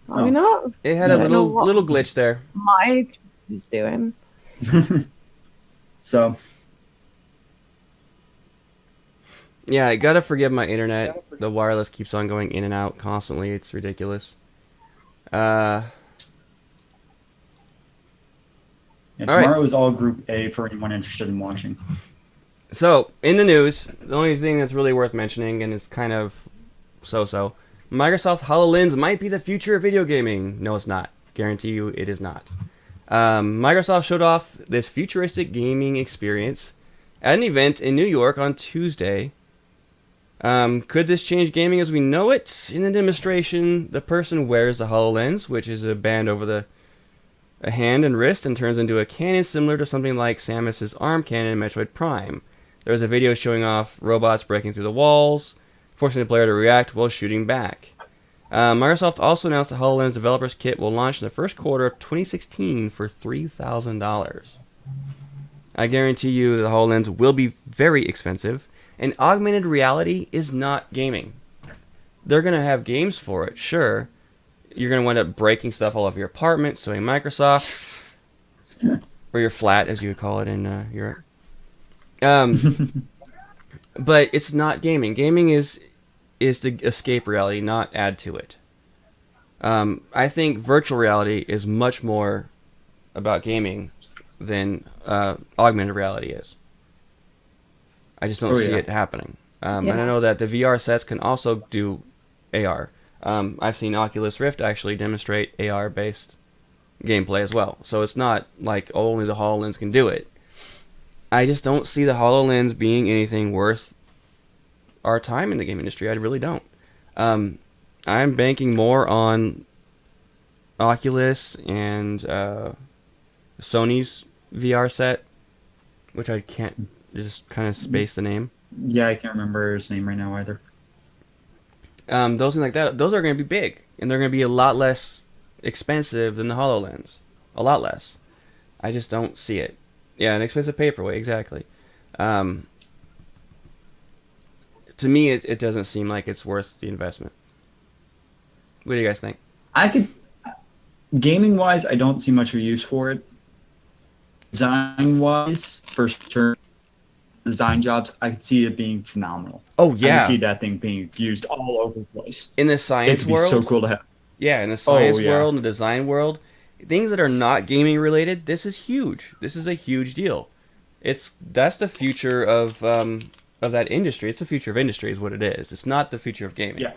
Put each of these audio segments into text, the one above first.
Maybe not. It had I a don't know little what glitch there. my is doing. So, Yeah, I gotta forgive my internet. The wireless keeps on going in and out constantly. It's ridiculous. Uh, yeah, all right. tomorrow is all Group A for anyone interested in watching. So in the news, the only thing that's really worth mentioning, and it's kind of so-so, Microsoft HoloLens might be the future of video gaming. No, it's not. Guarantee you, it is not. Microsoft showed off this futuristic gaming experience at an event in New York on Tuesday. Could this change gaming as we know it? In the demonstration, the person wears the HoloLens, which is a band over a hand and wrist, and turns into a cannon similar to something like Samus's arm cannon in Metroid Prime. There was a video showing off robots breaking through the walls, forcing the player to react while shooting back. Microsoft also announced the HoloLens Developers Kit will launch in the first quarter of 2016 for $3,000. I guarantee you the HoloLens will be very expensive, and augmented reality is not gaming. They're going to have games for it, sure. You're going to wind up breaking stuff all over your apartment, suing Microsoft, or your flat, as you would call it in Europe. But it's not gaming. Gaming is to escape reality, not add to it. I think virtual reality is much more about gaming than augmented reality is. I just don't see it happening. And I Yeah. know that the VR sets can also do AR. I've seen Oculus Rift actually demonstrate AR-based gameplay as well. So it's not like only the HoloLens can do it. I just don't see the HoloLens being anything worth our time in the game industry. I really don't. I'm banking more on Oculus and Sony's VR set, which I can't just kind of space the name. Yeah, I can't remember his name right now either. Those things like that, those are going to be big, and they're going to be a lot less expensive than the HoloLens. A lot less. I just don't see it. Yeah, an expensive paperweight, exactly. Um, to me, it doesn't seem like it's worth the investment. What do you guys think? I could, gaming wise, I don't see much of a use for it. Design wise, for certain design jobs, I could see it being phenomenal. Oh I can yeah, see that thing being used all over the place. in the It science could be so world, cool to have. yeah, in the Oh science yeah, world and the design world, things that are not gaming related, this is huge. This is a huge deal. That's the future of that industry. It's the future of industry, is what it is. It's not the future of gaming. yeah,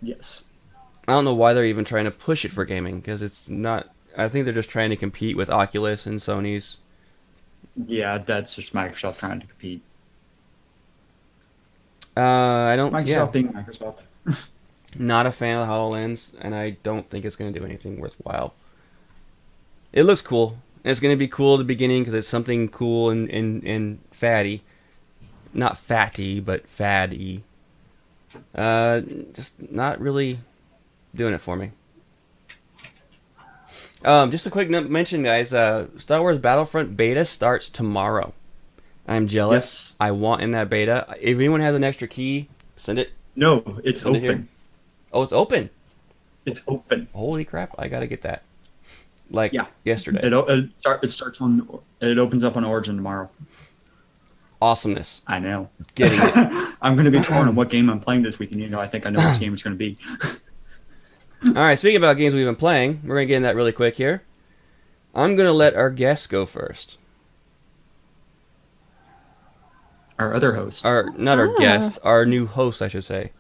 yes, I don't know why they're even trying to push it for gaming because it's not. I think they're just trying to compete with Oculus and Sony's. yeah. That's just Microsoft trying to compete. I don't. Yeah, Microsoft being Microsoft. not a fan of the Hololens, and I don't think it's going to do anything worthwhile. It looks cool. And it's going to be cool at the beginning because it's something cool and fatty. Not fatty, but faddy. Just not really doing it for me. Just a quick mention, guys. Star Wars Battlefront beta starts tomorrow. I'm jealous. Yes. I want in that beta. If anyone has an extra key, send it. No, it's Send it here. open. Oh, it's open. It's open. Holy crap! I gotta get that. Like Yeah. yesterday. It starts on. It opens up on Origin tomorrow. Awesomeness. I know. Getting it. I'm going to be torn on what game I'm playing this weekend. I think I know which game it's going to be. All right. Speaking about games we've been playing, we're gonna get in that really quick here. I'm gonna let our guest go first. Our other host. Our not our Ah. guest, our new host, I should say.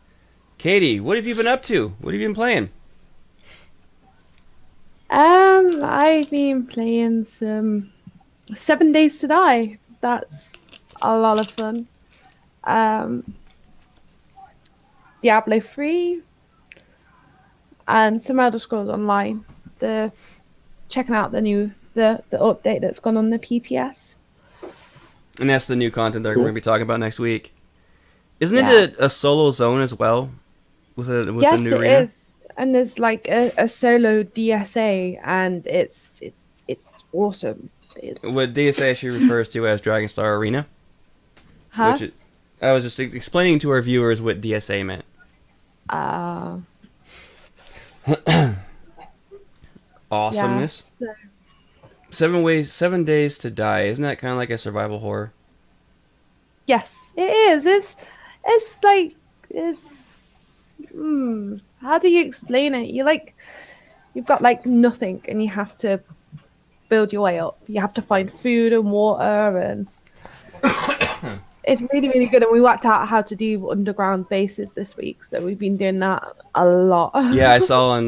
Katie, what have you been up to? What have you been playing? I've been playing some 7 Days to Die. That's a lot of fun. Um, Diablo 3 and some Elder Scrolls Online. The checking out the update that's gone on the PTS. And that's the new content that Cool. we're going to be talking about next week. Isn't Yeah. it a solo zone as well? With a Yes, new it arena? is. And there's like a solo DSA, and it's awesome. It's What DSA actually refers to as Dragon Star Arena. huh? Which I was just explaining to our viewers what DSA meant. Uh, Awesomeness. Yeah. 7 days to die. Isn't that kind of like a survival horror? Yes, it is. It's like how do you explain it? You've got like nothing and you have to build your way up. You have to find food and water and it's really, really good. And we worked out how to do underground bases this week, so we've been doing that a lot. Yeah, I saw on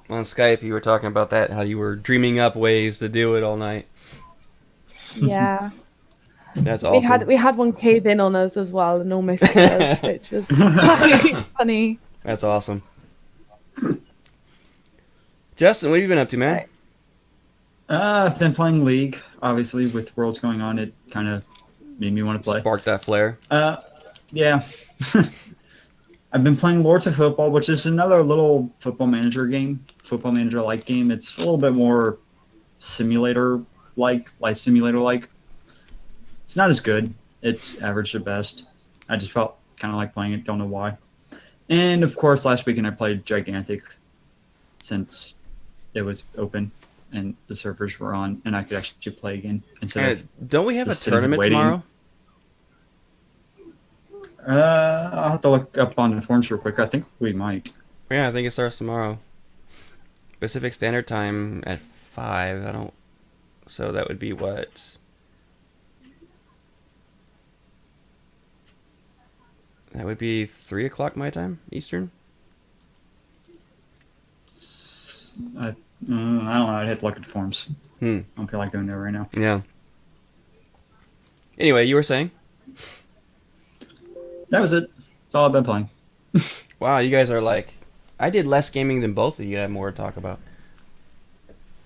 Skype you were talking about that, how you were dreaming up ways to do it all night. Yeah. That's awesome. We had one cave in on us as well and almost killed us, which was funny. That's awesome. Justin, what have you been up to, man? Right. I've been playing League. Obviously, with Worlds going on, it kind of made me want to play. Spark that flare. Yeah. I've been playing Lords of Football, which is another little football manager game, football manager-like game. It's a little bit more simulator-like, life simulator-like. It's not as good. It's average at best. I just felt kind of like playing it. Don't know why. And, of course, last weekend I played Gigantic since it was open and the servers were on and I could actually play again instead of Don't we have a just sitting tournament waiting. tomorrow? I'll have to look up on the forums real quick. I think we might. Yeah, I think it starts tomorrow. Pacific Standard Time at 5. I don't. So that would be what? That would be 3 o'clock my time, Eastern. I don't know. I'd have to look at the forums. Hmm. I don't feel like doing that right now. Yeah. Anyway, you were saying? That was it. That's all I've been playing. Wow, you guys are like. I did less gaming than both of you. I have more to talk about.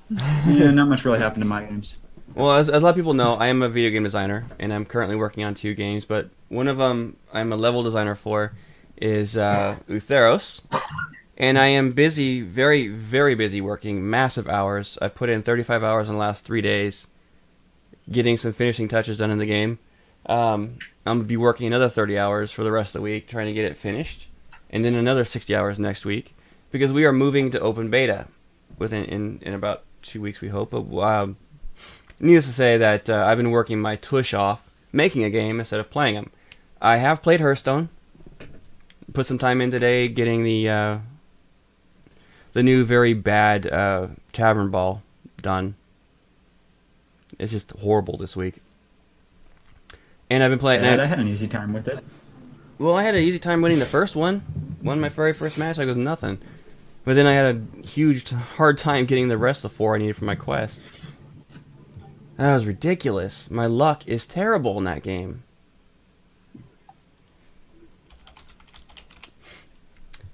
Yeah, not much really happened in my games. Well, as a lot of people know, I am a video game designer, and I'm currently working on 2 games, but one of them I'm a level designer for is Utheros, and I am busy, very, very busy working massive hours. I put in 35 hours in the last 3 days, getting some finishing touches done in the game. I'm going to be working another 30 hours for the rest of the week, trying to get it finished, and then another 60 hours next week, because we are moving to open beta within in about 2 weeks, we hope. But needless to say that I've been working my tush off making a game instead of playing them. I have played Hearthstone. Put some time in today getting the new very bad Tavern Ball done. It's just horrible this week. And I've been playing. I had an easy time with it. Well, I had an easy time winning the first one. Won my very first match. I was nothing. But then I had a huge hard time getting the rest of the 4 I needed for my quest. That was ridiculous. My luck is terrible in that game.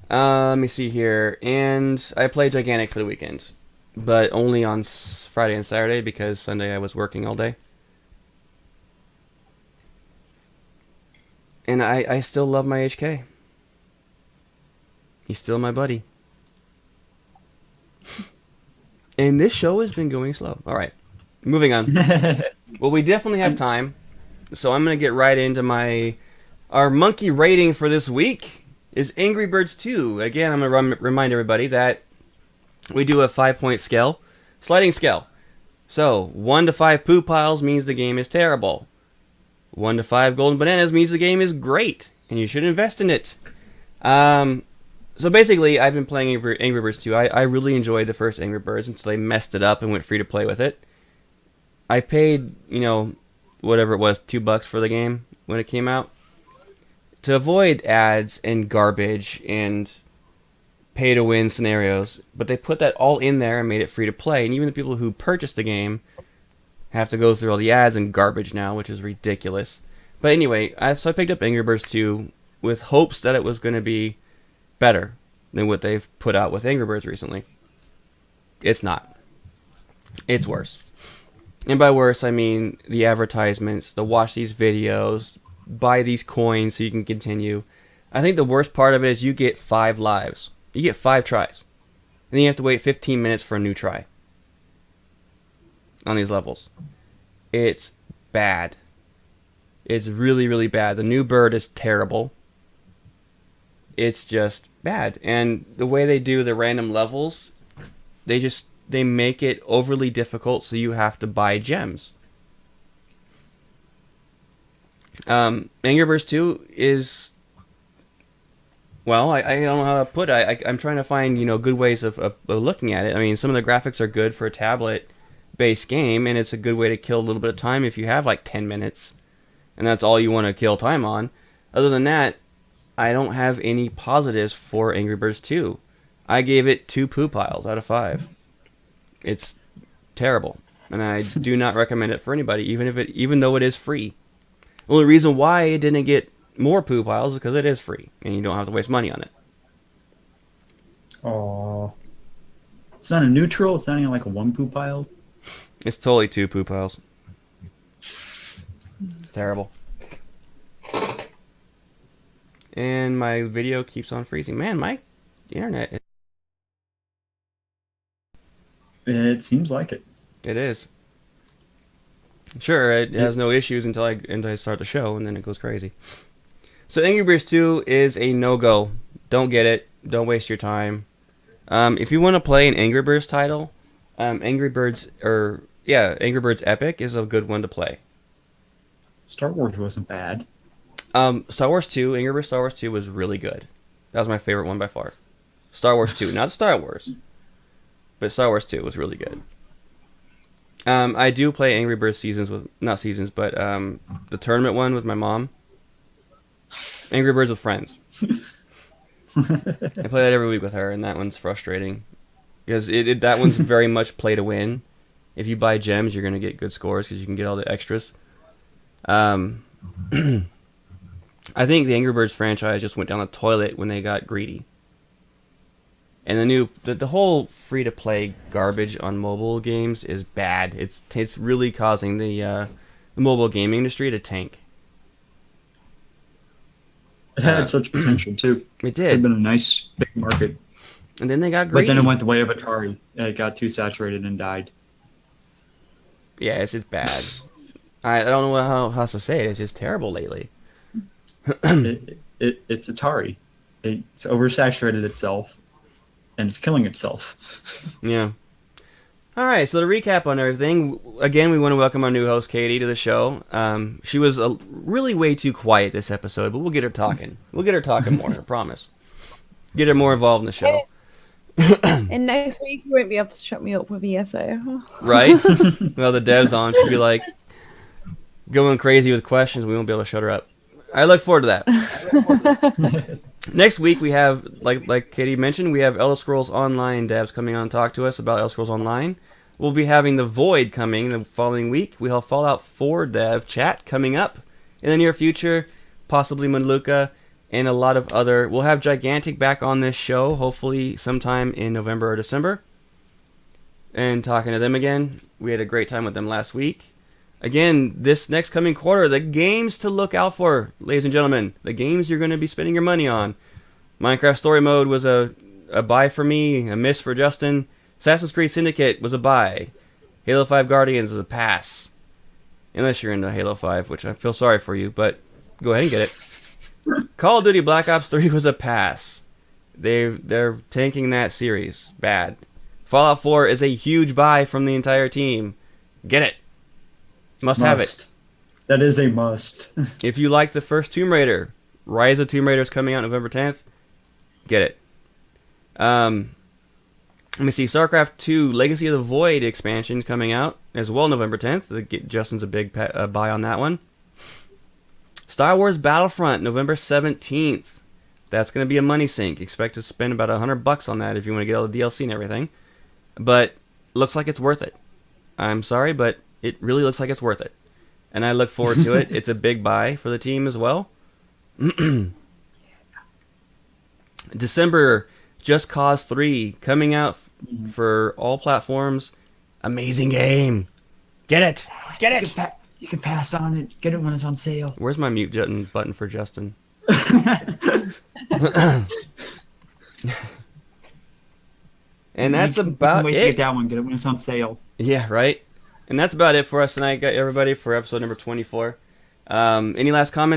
Let me see here. And I played Gigantic for the weekend. But only on Friday and Saturday because Sunday I was working all day. And I still love my HK. He's still my buddy. And this show has been going slow. All right. Moving on. Well, we definitely have time. So I'm going to get right into our monkey rating for this week is Angry Birds 2. Again, I'm going to remind everybody that we do a 5-point scale, sliding scale. So 1 to 5 poo piles means the game is terrible. 1 to 5 golden bananas means the game is great, and you should invest in it. So basically, I've been playing Angry Birds 2. I really enjoyed the first Angry Birds until they messed it up and went free to play with it. I paid, whatever it was, $2 for the game when it came out. To avoid ads and garbage and pay-to-win scenarios, but they put that all in there and made it free to play. And even the people who purchased the game have to go through all the ads and garbage now, which is ridiculous. But anyway, so I picked up Angry Birds 2 with hopes that it was going to be better than what they've put out with Angry Birds recently. It's not. It's worse. And by worse, I mean the advertisements, the watch these videos, buy these coins so you can continue. I think the worst part of it is you get 5 lives. You get 5 tries. And then you have to wait 15 minutes for a new try on these levels. It's bad. It's really, really bad. The new bird is terrible. it's just bad. And the way they do the random levels, they make it overly difficult, so you have to buy gems. Angry Birds 2 is, well, I don't know how to put it. I'm trying to find, good ways of looking at it. I mean, some of the graphics are good for a tablet-based game, and it's a good way to kill a little bit of time if you have like 10 minutes, and that's all you want to kill time on. Other than that, I don't have any positives for Angry Birds 2. I gave it 2 poo piles out of 5. It's terrible, and I do not recommend it for anybody, even though it is free. The only reason why it didn't get more poo piles is because it is free, and you don't have to waste money on it. Oh, it's not a neutral. It's not even like a 1 poo pile. It's totally 2 poo piles. It's terrible. And my video keeps on freezing. Man, my internet. It seems like it. It is. Sure, it has no issues until I start the show, and then it goes crazy. So Angry Birds 2 is a no-go. Don't get it. Don't waste your time. If you want to play an Angry Birds title, Angry Birds Epic is a good one to play. Star Wars wasn't bad. Star Wars 2, Angry Birds Star Wars 2 was really good. That was my favorite one by far. Star Wars 2, not Star Wars, but Star Wars 2 was really good. I do play Angry Birds the tournament one with my mom. Angry Birds with Friends. I play that every week with her, and that one's frustrating because that one's very much play to win. If you buy gems, you're gonna get good scores because you can get all the extras. I think the Angry Birds franchise just went down the toilet when they got greedy. And the whole free-to-play garbage on mobile games is bad. It's really causing the mobile gaming industry to tank. It had such potential too. It It did. had been a nice big market, And then they got greedy. but then it went the way of Atari. It got too saturated and died. Yeah, it's just bad. I don't know how else to say it. It's just terrible lately. It's Atari. It's oversaturated itself, and it's killing itself. Yeah. All right, so to recap on everything, again, we want to welcome our new host, Katie, to the show. She was really way too quiet this episode, but we'll get her talking. We'll get her talking more, I promise. Get her more involved in the show. And next week you won't be able to shut me up with ESO. Right? Well, the dev's on. She'll be like going crazy with questions. We won't be able to shut her up. I look forward to that. Next week we have, like Katie mentioned, we have Elder Scrolls Online devs coming on to talk to us about Elder Scrolls Online. We'll be having The Void coming the following week. We have Fallout 4 dev chat coming up in the near future, possibly Maluka, and a lot of other. We'll have Gigantic back on this show, hopefully sometime in November or December, and talking to them again. We had a great time with them last week. Again, this next coming quarter, the games to look out for, ladies and gentlemen, the games you're going to be spending your money on. Minecraft Story Mode was a buy for me, a miss for Justin. Assassin's Creed Syndicate was a buy. Halo 5 Guardians is a pass. Unless you're into Halo 5, which I feel sorry for you, but go ahead and get it. Call of Duty Black Ops 3 was a pass. They're tanking that series. Bad. Fallout 4 is a huge buy from the entire team. Get it. Must have it. That is a must. If you like the first Tomb Raider, Rise of Tomb Raider is coming out November 10th. Get it. Let me see. StarCraft 2 Legacy of the Void expansion coming out as well November 10th. Justin's a big buy on that one. Star Wars Battlefront November 17th. That's going to be a money sink. Expect to spend about $100 on that if you want to get all the DLC and everything. But looks like it's worth it. I'm sorry, but it really looks like it's worth it. And I look forward to it. It's a big buy for the team as well. December, Just Cause 3 coming out for all platforms. Amazing game. Get it. Get it. You can pass on it. Get it when it's on sale. Where's my mute button for Justin? And that's about wait to it. get that one. Get it when it's on sale. Yeah, right. And that's about it for us tonight, everybody, for episode number 24. Any last comments?